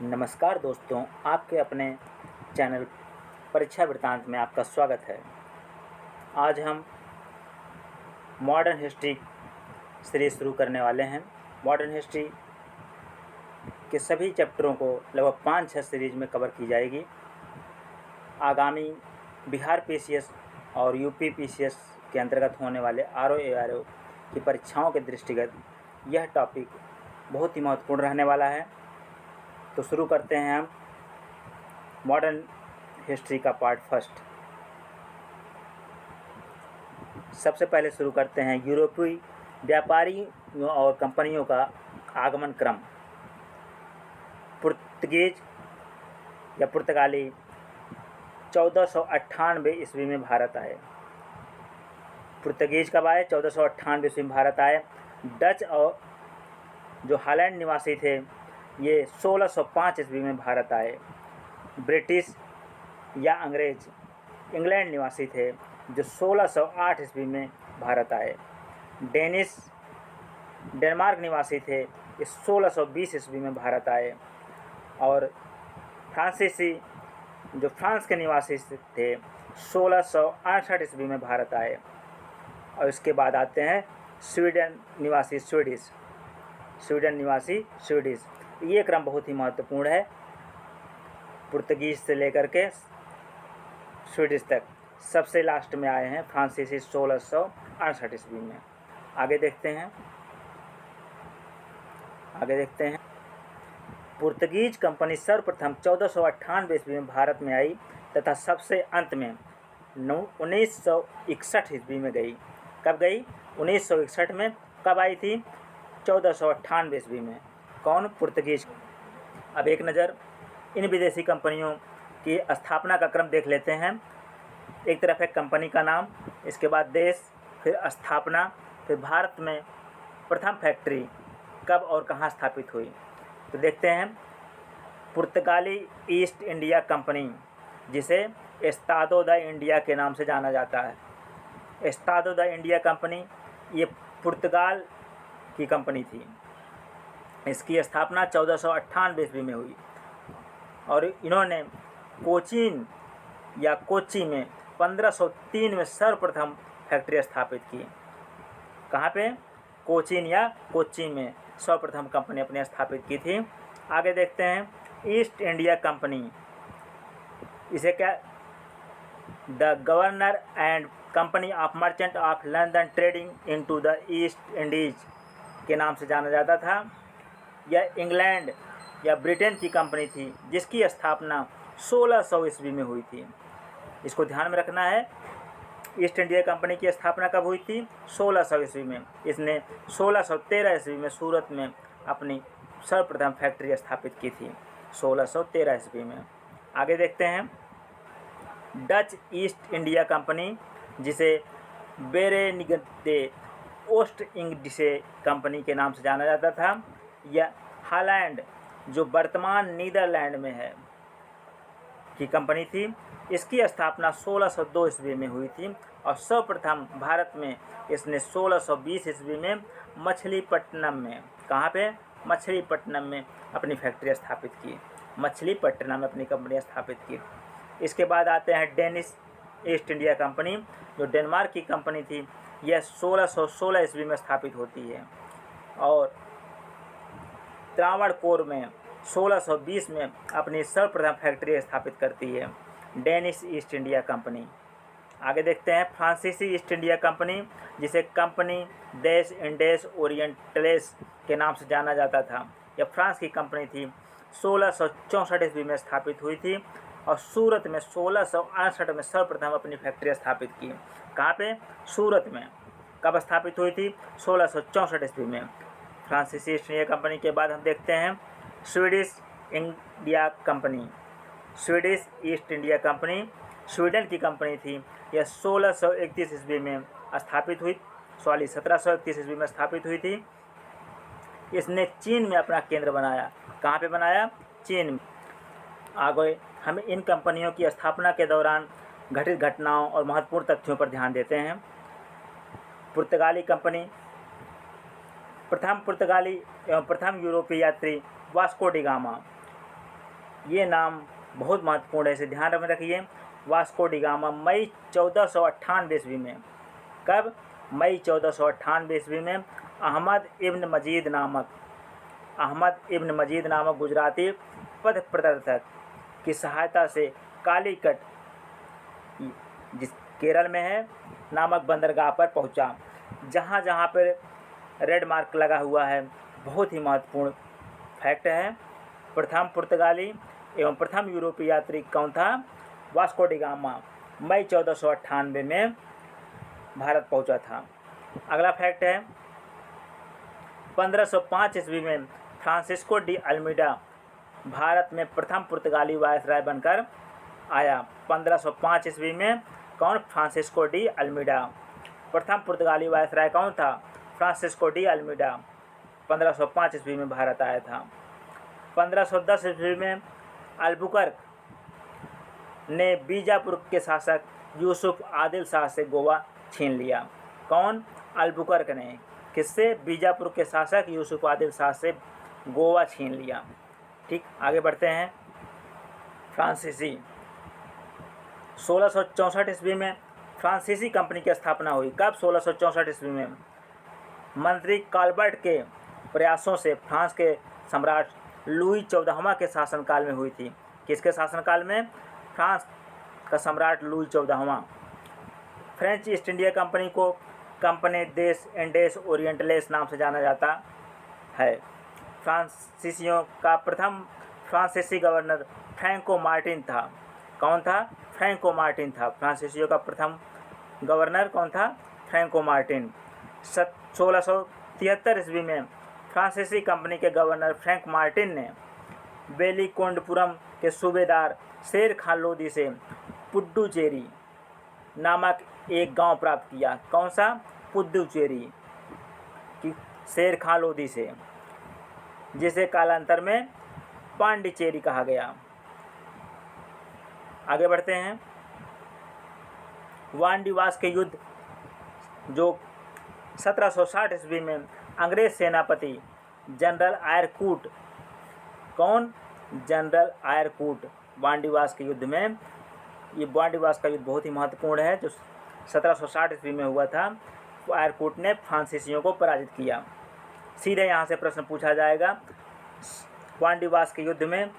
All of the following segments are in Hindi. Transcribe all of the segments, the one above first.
नमस्कार दोस्तों, आपके अपने चैनल परीक्षा वृत्तांत में आपका स्वागत है। आज हम मॉडर्न हिस्ट्री सीरीज़ शुरू करने वाले हैं। मॉडर्न हिस्ट्री के सभी चैप्टरों को लगभग 5-6 सीरीज़ में कवर की जाएगी। आगामी बिहार पीसीएस और यूपी पीसीएस के अंतर्गत होने वाले आरओ एआरओ की परीक्षाओं के दृष्टिगत यह टॉपिक बहुत ही महत्वपूर्ण रहने वाला है। तो शुरू करते हैं हम मॉडर्न हिस्ट्री का पार्ट फर्स्ट। सबसे पहले शुरू करते हैं यूरोपीय व्यापारियों और कंपनियों का आगमन क्रम। पुर्तगीज या पुर्तगाली 1498 ईस्वी में भारत आए। पुर्तगीज कब आए? 1498 ईस्वी में भारत आए। डच और जो हॉलैंड निवासी थे ये 1605 ईस्वी में भारत आए। ब्रिटिश या अंग्रेज इंग्लैंड निवासी थे जो 1608 ईस्वी में भारत आए। डेनमार्क निवासी थे ये 1620 ईस्वी में भारत आए। और फ्रांसीसी जो फ्रांस के निवासी थे 1668 ईस्वी में भारत आए। और इसके बाद आते हैं स्वीडन निवासी स्वीडिश। ये क्रम बहुत ही महत्वपूर्ण है। पुर्तगीज से लेकर के स्वीडिश तक सबसे लास्ट में आए हैं फ्रांसीसी 1668 ईस्वी में। आगे देखते हैं पुर्तगीज कंपनी सर्वप्रथम 1498 ईस्वी में भारत में आई तथा सबसे अंत में 1961 ईस्वी में गई। कब गई? 1961 में। कब आई थी? 1498 ईस्वी में। कौन? पुर्तगीज। अब एक नज़र इन विदेशी कंपनियों की स्थापना का क्रम देख लेते हैं। एक तरफ है कंपनी का नाम, इसके बाद देश, फिर स्थापना, फिर भारत में प्रथम फैक्ट्री कब और कहाँ स्थापित हुई। तो देखते हैं पुर्तगाली ईस्ट इंडिया कंपनी, जिसे एस्तादो द इंडिया के नाम से जाना जाता है। एस्तादो द इंडिया कंपनी ये पुर्तगाल की कंपनी थी। इसकी स्थापना 1498 ईस्वी में हुई और इन्होंने कोचीन या कोच्चि में 1503 में सर्वप्रथम फैक्ट्री स्थापित की। कहाँ पे? कोचीन या कोच्चि में सर्वप्रथम कंपनी अपने स्थापित की थी। आगे देखते हैं ईस्ट इंडिया कंपनी, इसे क्या the governor and company of merchant of London trading into the east Indies के नाम से जाना जाता था। यह इंग्लैंड या ब्रिटेन की कंपनी थी जिसकी स्थापना 1600 ईस्वी में हुई थी। इसको ध्यान में रखना है। ईस्ट इंडिया कंपनी की स्थापना कब हुई थी? 1600 ईस्वी में। इसने 1613 ईस्वी में सूरत में अपनी सर्वप्रथम फैक्ट्री स्थापित की थी, 1613 ईस्वी में। आगे देखते हैं डच ईस्ट इंडिया कंपनी, जिसे बेरेनिगदे ओस्ट इंडिसे कंपनी के नाम से जाना जाता था। यह हॉलैंड जो वर्तमान नीदरलैंड में है की कंपनी थी। इसकी स्थापना 1602 ईस्वी में हुई थी और सर्वप्रथम भारत में इसने 1620 ईस्वी में मछलीपट्टनम में, कहाँ पे? मछलीपट्टनम में अपनी फैक्ट्री स्थापित की। मछलीपट्टनम में अपनी कंपनी स्थापित की। इसके बाद आते हैं डेनिश ईस्ट इंडिया कंपनी, जो डेनमार्क की कंपनी थी। यह 1616 ईस्वी में स्थापित होती है और त्रावणकोर में 1620 में अपनी सर्वप्रथम फैक्ट्री स्थापित करती है डेनिश ईस्ट इंडिया कंपनी। आगे देखते हैं फ्रांसीसी ईस्ट इंडिया कंपनी, जिसे कंपनी देश इंडेस ओरिएंटलेस के नाम से जाना जाता था। यह फ्रांस की कंपनी थी। 1664 ईस्वी में स्थापित हुई थी और सूरत में 1668 में सर्वप्रथम अपनी फैक्ट्री स्थापित की। कहाँ पे? सूरत में। कब स्थापित हुई थी? 1664 ईस्वी में। फ्रांसीसी ईस्ट इंडिया कंपनी के बाद हम देखते हैं Swedish India company. Swedish east India company Sweden की कंपनी थी। यह 1631 ईस्वी में स्थापित हुई, 1731 ईस्वी में स्थापित हुई थी। इसने चीन में अपना केंद्र बनाया। कहाँ पे बनाया? चीन में। आगे हम इन कंपनियों की स्थापना के दौरान घटित घटनाओं और महत्वपूर्ण तथ्यों पर ध्यान देते हैं। पुर्तगाली कंपनी, प्रथम पुर्तगाली एवं प्रथम यूरोपीय यात्री वास्को डी गामा ये नाम बहुत महत्वपूर्ण है, इसे ध्यान में रखिए। वास्को डी गामा मई 1498 ईस्वी में, कब? मई 1498 ईस्वी में अहमद इब्न मजीद नामक गुजराती पथ प्रदर्शक की सहायता से कालीकट, जिस केरल में है, नामक बंदरगाह पर पहुंचा, जहां जहां पर रेड मार्क लगा हुआ है। बहुत ही महत्वपूर्ण फैक्ट है। प्रथम पुर्तगाली एवं प्रथम यूरोपीय यात्री कौन था? वास्को डी गामा मई 1498 में भारत पहुंचा था। अगला फैक्ट है, 1505 ईस्वी में फ्रांसिस्को डी अल्मीडा भारत में प्रथम पुर्तगाली वायसराय बनकर आया। 1505 ईस्वी में कौन? Francisco de Almeida. प्रथम पुर्तगाली वायसराय कौन था? Francisco de Almeida. 1505 ईस्वी में भारत आया था। 1510 ईस्वी में अल्बुकर्क ने बीजापुर के शासक यूसुफ आदिल शाह से गोवा छीन लिया। कौन? अल्बुकर्क ने किससे? बीजापुर के शासक यूसुफ आदिल शाह से गोवा छीन लिया। ठीक, आगे बढ़ते हैं। फ्रांसीसी 1664 ईस्वी में फ्रांसीसी कंपनी की स्थापना हुई। कब? 1664 ईस्वी में मंत्री काल्बर्ट के प्रयासों से फ्रांस के सम्राट लुई 14वां के शासनकाल में हुई थी। किसके शासनकाल में? फ्रांस का सम्राट लुई 14वां। फ्रेंच ईस्ट इंडिया कंपनी को कंपनी देश इंडेस ओरिएंटलेस नाम से जाना जाता है। फ्रांसीसियों का प्रथम फ्रांसीसी गवर्नर फ्रैंको मार्टिन था। कौन था? फ्रैंको मार्टिन था। फ्रांसीसियों का प्रथम गवर्नर कौन था? Franco Martin. 1673 ईस्वी में फ्रांसीसी कंपनी के गवर्नर फ्रैंक मार्टिन ने बेलीकोंडपुरम के सूबेदार शेर खान लोदी से पुडुचेरी नामक एक गांव प्राप्त किया। कौन सा? पुडुचेरी की शेर खान लोदी से, जिसे कालांतर में पांडिचेरी कहा गया। आगे बढ़ते हैं। वानडीवास के युद्ध जो 1760 ईस्वी में अंग्रेज सेनापति जनरल आयरकूट, कौन? जनरल आयरकूट, वानडीवास के युद्ध में, ये वानडीवास का युद्ध बहुत ही महत्वपूर्ण है जो 1760 ईस्वी में हुआ था। आयरकूट ने फ्रांसीसियों को पराजित किया। सीधे यहाँ से प्रश्न पूछा जाएगा, वानडीवास के युद्ध में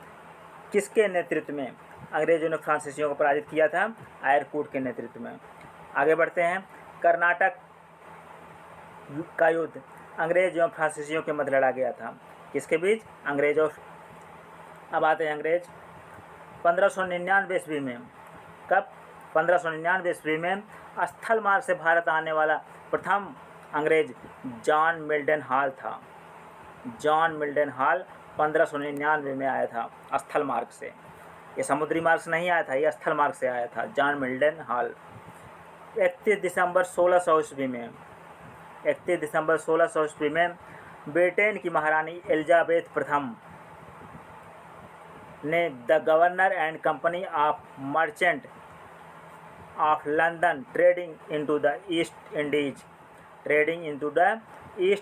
किसके नेतृत्व में अंग्रेजों ने फ्रांसीसियों को पराजित किया था? आयरकूट के नेतृत्व में। आगे बढ़ते हैं। कर्नाटक का युद्ध अंग्रेज एवं फ्रांसीसियों के मध्य लड़ा गया था। किसके बीच? अंग्रेज और, अब आते हैं अंग्रेज। 1599 ईस्वी में, कब? 1599 ईस्वी में स्थल मार्ग से भारत आने वाला प्रथम अंग्रेज जॉन मिल्टन हॉल था। जॉन मिल्टन हॉल 1599 में आया था स्थल मार्ग से। ये समुद्री मार्ग से नहीं आया था, ये स्थल मार्ग से आया था, जॉन मिल्टन हॉल। 31 दिसंबर 1600 ईस्वी में, 31 दिसंबर 1600 ईस्वी में ब्रिटेन की महारानी एलिजाबेथ प्रथम ने the governor and company of merchant of London trading into the east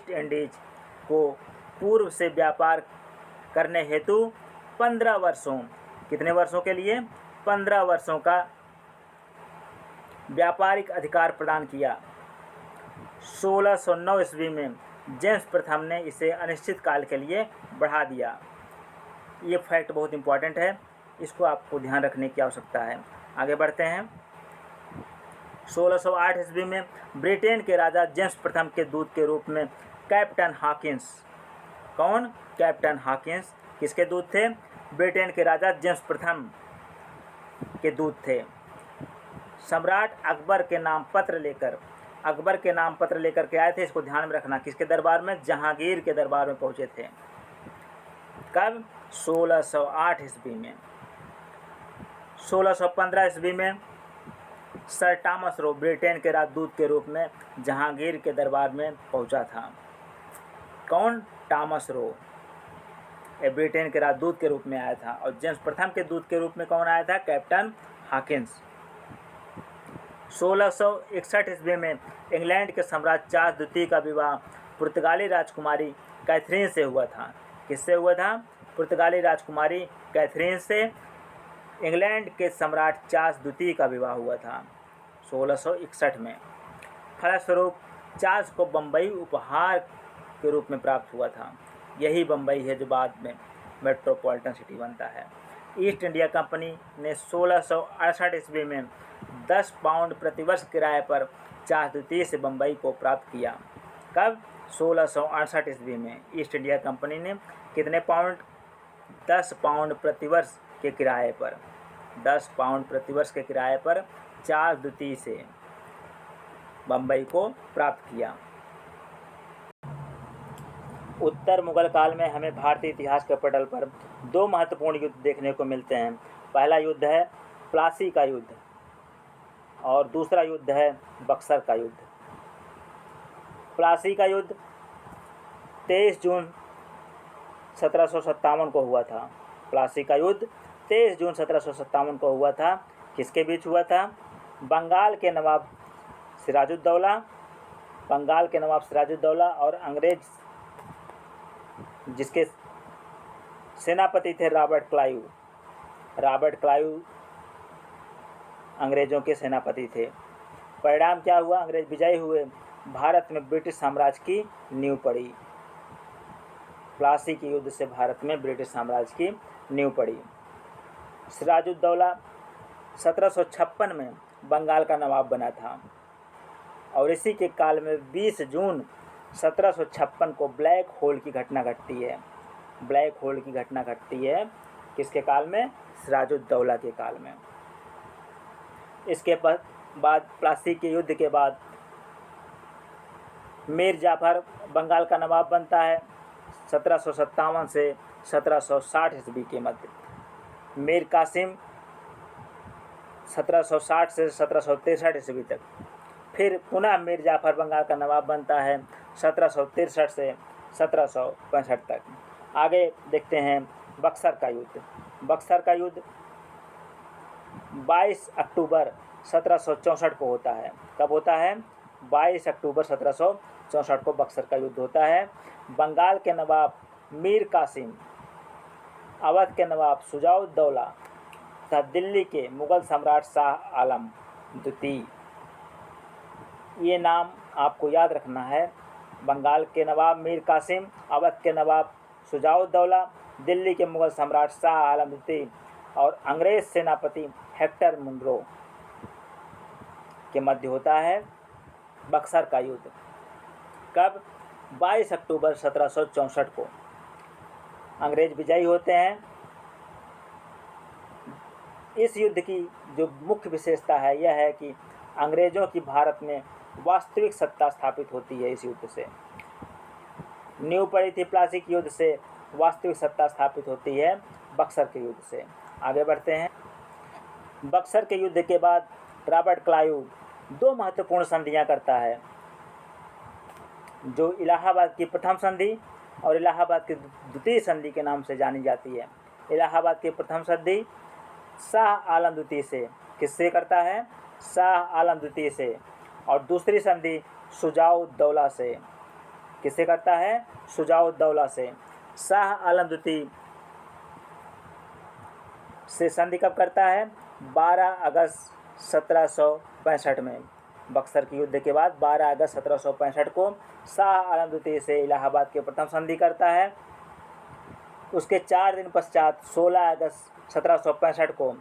Indies को पूर्व से व्यापार करने हेतु 15 वर्षों, कितने वर्षों के लिए? 15 वर्षों का व्यापारिक अधिकार प्रदान किया। 1609 ईस्वी में जेम्स प्रथम ने इसे अनिश्चित काल के लिए बढ़ा दिया। ये फैक्ट बहुत इंपॉर्टेंट है, इसको आपको ध्यान रखने की आवश्यकता है। आगे बढ़ते हैं। 1608 ईस्वी में ब्रिटेन के राजा जेम्स प्रथम के दूत के रूप में कैप्टन हॉकिंस, कौन? कैप्टन हॉकिंस किसके दूत थे? ब्रिटेन के राजा जेम्स प्रथम के दूत थे। सम्राट अकबर के नाम पत्र लेकर के आए थे। इसको ध्यान में रखना। किसके दरबार में? जहांगीर के दरबार में पहुंचे थे। कब? 1608 ईस्वी में। 1615 ईस्वी में सर टॉमस रो ब्रिटेन के राजदूत के रूप में जहांगीर के दरबार में पहुंचा था। कौन? टॉमस रो ब्रिटेन के राजदूत के रूप में आया था। और जेम्स प्रथम के दूत के रूप में कौन आया था? Captain Hawkins. 1661 ईस्वी में इंग्लैंड के सम्राट चार्ल्स द्वितीय का विवाह पुर्तगाली राजकुमारी कैथरीन से हुआ था। किससे हुआ था? पुर्तगाली राजकुमारी कैथरीन से इंग्लैंड के सम्राट चार्ल्स द्वितीय का विवाह हुआ था 1661 में। फलस्वरूप चार्ल्स को बम्बई उपहार के रूप में प्राप्त हुआ था। यही बम्बई है जो बाद में मेट्रोपॉलिटन सिटी बनता है। ईस्ट इंडिया कंपनी ने 1668 ईस्वी में 10 पाउंड प्रतिवर्ष किराए पर चार्ल्स द्वितीय से बम्बई को प्राप्त किया। कब? 1668 ईस्वी में ईस्ट इंडिया कंपनी ने कितने पाउंड? 10 पाउंड प्रतिवर्ष के किराए पर, 10 पाउंड प्रतिवर्ष के किराए पर चार्ल्स द्वितीय से बम्बई को प्राप्त किया। उत्तर मुगल काल में हमें भारतीय इतिहास के पटल पर 2 महत्वपूर्ण युद्ध देखने को मिलते हैं। पहला युद्ध है प्लासी का युद्ध और दूसरा युद्ध है बक्सर का युद्ध। प्लासी का युद्ध 23 जून 1757 को हुआ था। प्लासी का युद्ध 23 जून 1757 को हुआ था। किसके बीच हुआ था? बंगाल के नवाब सिराजुद्दौला और अंग्रेज जिसके सेनापति थे रॉबर्ट क्लाइव अंग्रेज़ों के सेनापति थे। परिणाम क्या हुआ? अंग्रेज विजयी हुए। भारत में ब्रिटिश साम्राज्य की नींव पड़ी। प्लासी के युद्ध से भारत में ब्रिटिश साम्राज्य की नींव पड़ी। सिराजुद्दौला 1756 में बंगाल का नवाब बना था और इसी के काल में 20 जून 1756 को ब्लैक होल की घटना घटती है। ब्लैक होल की घटना घटती है किसके काल में? सिराजुद्दौला के काल में। इसके बाद प्लासी के युद्ध के बाद मीर जाफर बंगाल का नवाब बनता है 1757 से 1760 ईस्वी के मध्य। मीर कासिम 1760 से 1763 ईस्वी तक। फिर पुनः मीर जाफर बंगाल का नवाब बनता है 1763 से 1765 तक। आगे देखते हैं बक्सर का युद्ध। बक्सर का युद्ध 22 अक्टूबर 1764 को होता है। कब होता है? 22 अक्टूबर 1764 को बक्सर का युद्ध होता है। बंगाल के नवाब मीर कासिम, अवध के नवाब शुजाउद्दौला तथा दिल्ली के मुगल सम्राट शाह आलम द्वितीय, ये नाम आपको याद रखना है। बंगाल के नवाब मीर कासिम, अवध के नवाब शुजाउद्दौला, दिल्ली के मुगल सम्राट शाह आलम द्वितीय और अंग्रेज सेनापति हेक्टर मुनरो के मध्य होता है बक्सर का युद्ध। कब? 22 अक्टूबर 1764 को अंग्रेज विजयी होते हैं। इस युद्ध की जो मुख्य विशेषता है यह है कि अंग्रेज़ों की भारत में वास्तविक सत्ता स्थापित होती है। इस युद्ध से नींव पड़ी थी। प्लासी के युद्ध से वास्तविक सत्ता स्थापित होती है बक्सर के युद्ध से। आगे बढ़ते हैं। बक्सर के युद्ध के बाद रॉबर्ट क्लाइव 2 महत्वपूर्ण संधियां करता है, जो इलाहाबाद की प्रथम संधि और इलाहाबाद की द्वितीय संधि के नाम से जानी जाती है। इलाहाबाद की प्रथम संधि शाह आलम द्वितीय से किससे करता है? शाह आलम द्वितीय से। और दूसरी संधि शुजाउद्दौला से किससे करता है? शुजाउद्दौला से। शाह आलम द्वितीय से संधि कब करता है? 12 अगस्त 1765 में। बक्सर के युद्ध के बाद 12 अगस्त 1765 को शाह आलम द्वितीय से इलाहाबाद के प्रथम संधि करता है। उसके 4 दिन पश्चात 16 अगस्त 1765 को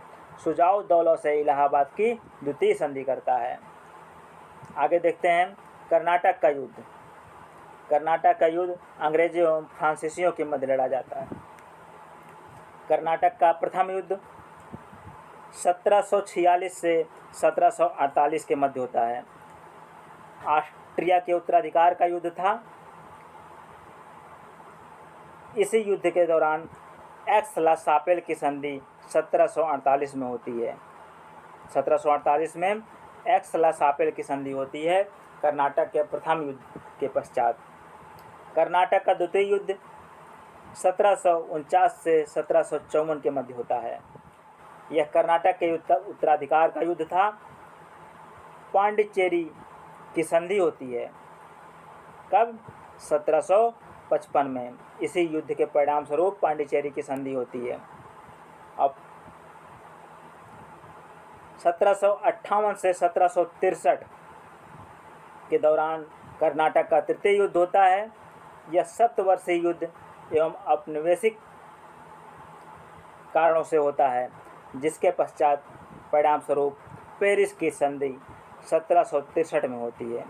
शुजाउद्दौला से इलाहाबाद की द्वितीय संधि करता है। आगे देखते हैं कर्नाटक का युद्ध। कर्नाटक का युद्ध अंग्रेजों एवं फ्रांसीसियों के मध्य लड़ा जाता है। कर्नाटक का प्रथम युद्ध 1746 से 1748 के मध्य होता है। ऑस्ट्रिया के उत्तराधिकार का युद्ध था। इसी युद्ध के दौरान एक्स-ला-शापेल की संधि 1748 में होती है। 1748 में एक्स-ला-शापेल की संधि होती है कर्नाटक के प्रथम युद्ध के पश्चात। कर्नाटक का द्वितीय युद्ध 1749 से 1754 के मध्य होता है। यह कर्नाटक के उत्तराधिकार का युद्ध था। पांडिचेरी की संधि होती है। कब? 1755 में इसी युद्ध के परिणाम स्वरूप पांडिचेरी की संधि होती है। अब 1758 से 1763 के दौरान कर्नाटक का तृतीय युद्ध होता है। यह सप्तवर्षीय युद्ध एवं औपनिवेशिक कारणों से होता है, जिसके पश्चात परिणाम स्वरूप पेरिस की संधि 1763 में होती है।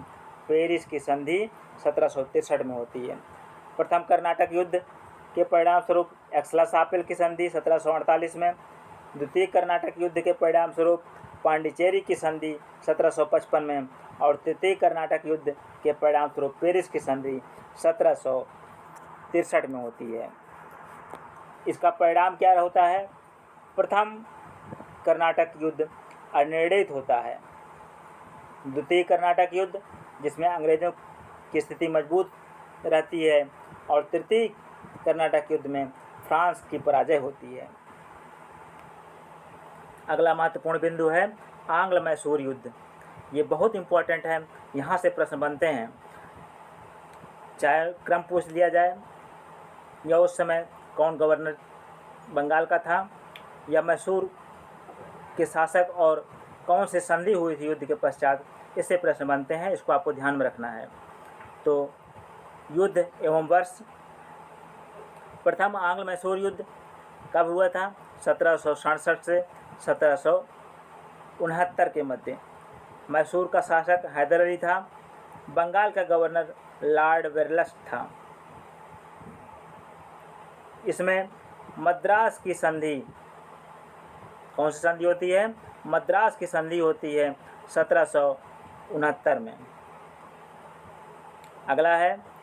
पेरिस की संधि 1763 में होती है। प्रथम कर्नाटक युद्ध के परिणाम स्वरूप एक्सला-शापिल की संधि 1748 में, द्वितीय कर्नाटक युद्ध के परिणाम स्वरूप पांडिचेरी की संधि 1755 में और तृतीय कर्नाटक युद्ध के परिणाम स्वरूप पेरिस की संधि 1763 में होती है। इसका परिणाम क्या होता है? प्रथम कर्नाटक युद्ध अनिर्णित होता है। द्वितीय कर्नाटक युद्ध, जिसमें अंग्रेजों की स्थिति मजबूत रहती है, और तृतीय कर्नाटक युद्ध में फ्रांस की पराजय होती है। अगला महत्वपूर्ण बिंदु है आंग्ल मैसूर युद्ध। ये बहुत इम्पोर्टेंट है, यहाँ से प्रश्न बनते हैं। चाहे क्रम पूछ लिया जाए, या उस समय कौन गवर्नर बंगाल का था, या मैसूर के शासक और कौन सी संधि हुई थी युद्ध के पश्चात, इससे प्रश्न बनते हैं। इसको आपको ध्यान में रखना है। तो युद्ध एवं वर्ष, प्रथम आंग्ल मैसूर युद्ध कब हुआ था? 1767 से 1769 के मध्य। मैसूर का शासक हैदर अली था। बंगाल का गवर्नर लॉर्ड वेरलस्ट था। इसमें मद्रास की संधि, कौन सी संधि होती है? मद्रास की संधि होती है 1769 में। अगला है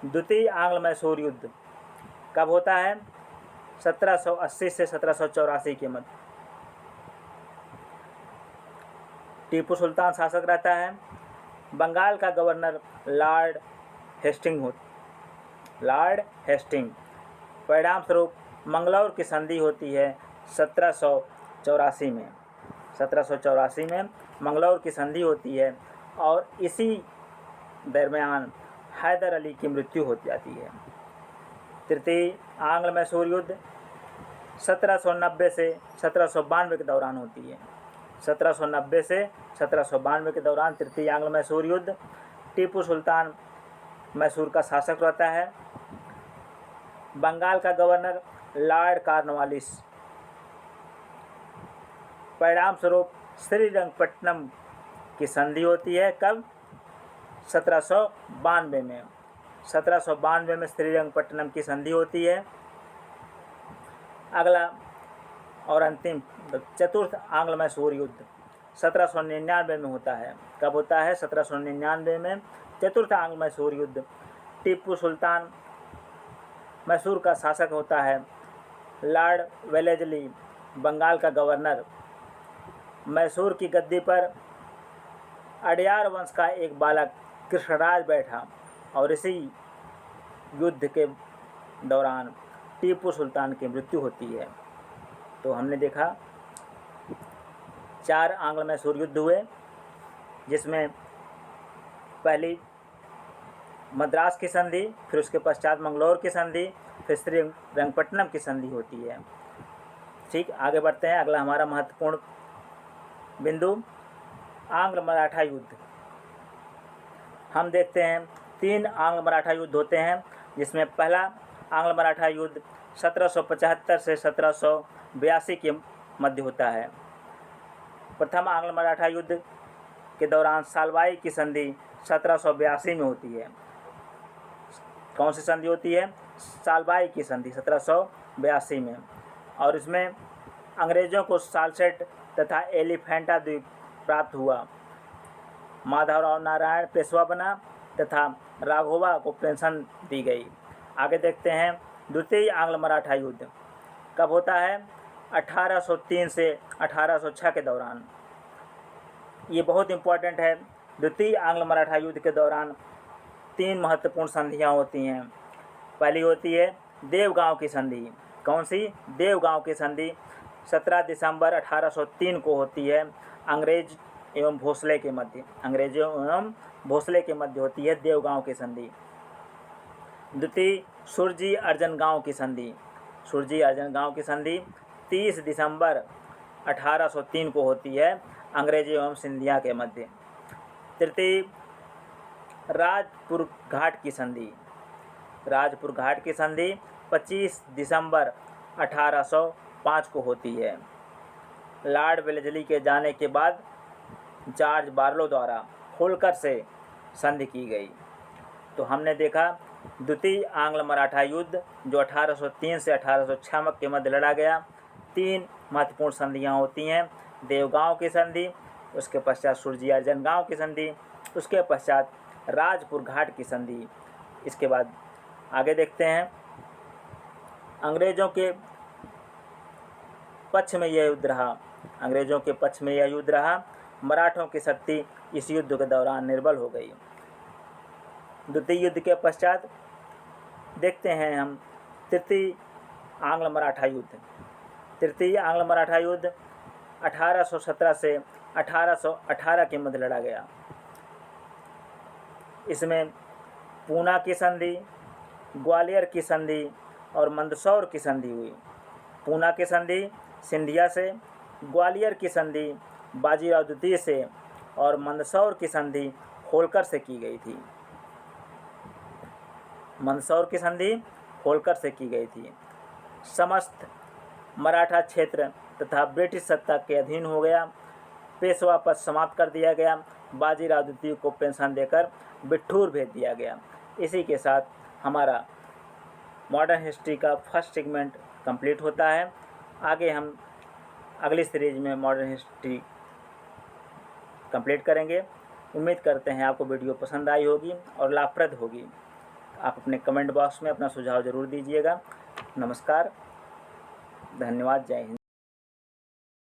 द्वितीय आंग्ल मैसूर युद्ध कब होता है? 1780 से 1784 के मध्य। टीपू सुल्तान शासक रहता है। बंगाल का गवर्नर लॉर्ड हेस्टिंग। परिणाम स्वरूप मंगलौर की संधि होती है 1784 में। 1784 में मंगलौर की संधि होती है, और इसी दरमियान हैदर अली की मृत्यु हो जाती है। तृतीय आंग्ल मैसूर युद्ध 1790 से 1792 के दौरान होती है। 1790 से 1792 के दौरान तृतीय आंग्ल मैसूर युद्ध। टीपू सुल्तान मैसूर का शासक रहता है। बंगाल का गवर्नर लॉर्ड कॉर्नवालिस। परिणाम स्वरूप श्रीरंगपट्टनम की संधि होती है। कब? 1792 में। 1792 में श्रीरंगपट्टनम की संधि होती है। अगला और अंतिम चतुर्थ आंग्ल मैसूर युद्ध 1799 में होता है। कब होता है? 1799 में चतुर्थ आंग्ल मैसूर युद्ध। टीपू सुल्तान मैसूर का शासक होता है। लॉर्ड वेलेस्ली बंगाल का गवर्नर। मैसूर की गद्दी पर अडयार वंश का एक बालक कृष्णराज बैठा, और इसी युद्ध के दौरान टीपू सुल्तान की मृत्यु होती है। तो हमने देखा 4 आंग्ल मैसूर युद्ध हुए, जिसमें पहली मद्रास की संधि, फिर उसके पश्चात मंगलौर की संधि, फिर श्रीरंगपट्टनम की संधि होती है। ठीक, आगे बढ़ते हैं। अगला हमारा महत्वपूर्ण बिंदु आंग्ल मराठा युद्ध। हम देखते हैं 3 आंग्ल मराठा युद्ध होते हैं, जिसमें पहला आंग्ल मराठा युद्ध 1775 से 1782 के मध्य होता है। प्रथम आंग्ल मराठा युद्ध के दौरान सालबाई की संधि 1782 में होती है। कौन सी संधि होती है? सालबाई की संधि 1782 में, और इसमें अंग्रेज़ों को सालसेट तथा एलिफेंटा द्वीप प्राप्त हुआ। माधवराव नारायण पेशवा बना तथा राघोबा को पेंशन दी गई। आगे देखते हैं द्वितीय आंग्ल मराठा युद्ध कब होता है? 1803 से 1806 के दौरान। ये बहुत इम्पोर्टेंट है। द्वितीय आंग्ल मराठा युद्ध के दौरान 3 महत्वपूर्ण संधियाँ होती हैं। पहली होती है देवगांव की संधि। कौन सी? देवगांव की संधि 17 दिसंबर 1803 को होती है। अंग्रेज एवं भोसले के मध्य, अंग्रेजों एवं भोसले के मध्य होती है देवगांव की संधि। द्वितीय सुरजी अर्जन गांव की संधि। सुरजी अर्जन गांव की संधि 30 दिसंबर 1803 को होती है अंग्रेजी एवं सिंधिया के मध्य। तृतीय राजपुर घाट की संधि। राजपुर घाट की संधि 25 दिसंबर 1805 को होती है। लॉर्ड वेलेस्ली के जाने के बाद जॉर्ज बार्लो द्वारा होल्कर से संधि की गई। तो हमने देखा द्वितीय आंग्ल मराठा युद्ध जो 1803 से 1806 के मध्य लड़ा गया। 3 महत्वपूर्ण संधियां होती हैं, देवगांव की संधि, उसके पश्चात सुरजी अर्जन गांव की संधि, उसके पश्चात राजपुर घाट की संधि। इसके बाद आगे देखते हैं। अंग्रेज़ों के पक्ष में यह युद्ध रहा। अंग्रेज़ों के पक्ष में यह युद्ध रहा। मराठों की शक्ति इस युद्ध के दौरान निर्बल हो गई। द्वितीय युद्ध के पश्चात देखते हैं हम तृतीय आंग्ल मराठा युद्ध। तृतीय आंग्ल मराठा युद्ध 1817 से 1818 के मध्य लड़ा गया। इसमें पूना की संधि, ग्वालियर की संधि और मंदसौर की संधि हुई। पूना की संधि सिंधिया से, ग्वालियर की संधि बाजीराव द्वितीय से और मंदसौर की संधि होल्कर से की गई थी। मंदसौर की संधि होल्कर से की गई थी। समस्त मराठा क्षेत्र तथा ब्रिटिश सत्ता के अधीन हो गया। पेशवा पद समाप्त कर दिया गया। बाजीराव द्वितीय को पेंशन देकर बिठूर भेज दिया गया। इसी के साथ हमारा मॉडर्न हिस्ट्री का फर्स्ट सेगमेंट कंप्लीट होता है। आगे हम अगली सीरीज में मॉडर्न हिस्ट्री कंप्लीट करेंगे। उम्मीद करते हैं आपको वीडियो पसंद आई होगी और लाभप्रद होगी। आप अपने कमेंट बॉक्स में अपना सुझाव ज़रूर दीजिएगा। नमस्कार, धन्यवाद, जय हिंद।